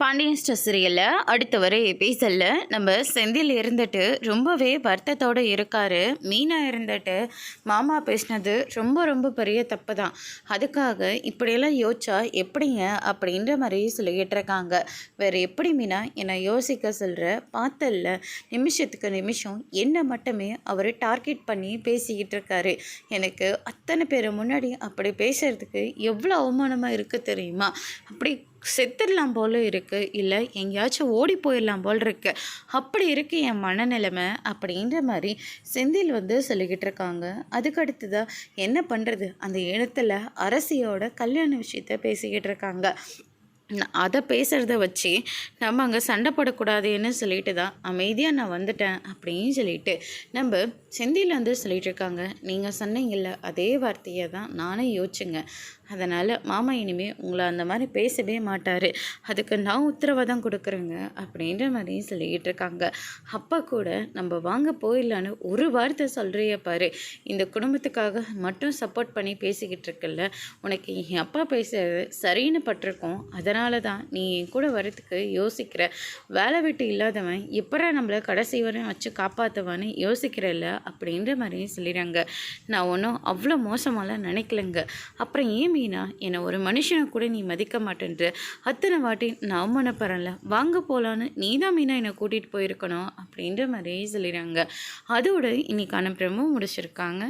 Pandian store சீரியலில் அடுத்த வர எபிசோடில் நம்ம செந்தில் இருந்துட்டு ரொம்பவே வருத்தத்தோடு இருக்கார். மீனா இருந்துட்டு மாமா பேசினது ரொம்ப ரொம்ப பெரிய தப்பு தான், அதுக்காக இப்படியெல்லாம் யோசிச்சா எப்படிங்க அப்படின்ற மாதிரி சொல்லிக்கிட்டு இருக்காங்க. வேறு எப்படி மீனா என்னை யோசிக்க சொல்கிற, பார்த்தல்ல நிமிஷத்துக்கு நிமிஷம் என்னை மட்டுமே அவர் டார்கெட் பண்ணி பேசிக்கிட்டு இருக்காரு. எனக்கு அத்தனை பேர் முன்னாடி அப்படி பேசுகிறதுக்கு எவ்வளோ அவமானமாக இருக்குது தெரியுமா? அப்படி செத்துடலாம் போல இருக்குது, இல்லை எங்கேயாச்சும் ஓடி போயிடலாம் போல் இருக்கு, அப்படி இருக்குது என் மனநிலைமை அப்படின்ற மாதிரி செந்தில் சொல்லிக்கிட்டு இருக்காங்க. அதுக்கடுத்து தான் என்ன பண்ணுறது, அந்த இடத்துல அரசியோட கல்யாண விஷயத்த பேசிக்கிட்டு இருக்காங்க. அதை பேசுகிறத வச்சு நம்ம அங்கே சண்டை போடக்கூடாதுன்னு சொல்லிட்டு தான் அமைதியாக நான் வந்துட்டேன் அப்படின்னு சொல்லிட்டு நம்ம செந்தில் சொல்லிட்டு இருக்காங்க. நீங்கள் சொன்னீங்கல்ல அதே வார்த்தையை தான் நானே யோசிச்சுங்க. அதனால் மாமா இனிமேல் உங்களை அந்த மாதிரி பேசவே மாட்டார், அதுக்கு நான் உத்தரவாதம் கொடுக்குறேங்க அப்படின்ற மாதிரி சொல்லிக்கிட்டு இருக்காங்க. அப்பா கூட நம்ம வாங்க போயிடலான்னு ஒரு வார்த்தை சொல்கிறிய பாரு, இந்த குடும்பத்துக்காக மட்டும் சப்போர்ட் பண்ணி பேசிக்கிட்டு இருக்கல, உனக்கு என் அப்பா பேசுறது சரின்னு பட்டிருக்கோம், அதனால் தான் நீ என் கூட வரத்துக்கு யோசிக்கிற. வேலை விட்டு இல்லாதவன் எப்படா நம்மளை கடைசி வரையும் வச்சு காப்பாற்றுவான்னு யோசிக்கிறல்ல அப்படின்ற மாதிரி சொல்லிடுறாங்க. நான் ஒன்றும் அவ்வளோ மோசமாலாம் நினைக்கலங்க. அப்புறம் ஏன் மீனா என்னை ஒரு மனுஷனை கூட நீ மதிக்க மாட்டேன்ற, அத்தனை வாட்டி நான் அவமானப்படுறேன்ல, வாங்க போகலான்னு நீ தான் மீனா என்னை கூட்டிகிட்டு போயிருக்கணும் அப்படின்ற மாதிரியே சொல்லிடுறாங்க. அதோட இன்னைக்கான பிரமும் முடிச்சிருக்காங்க.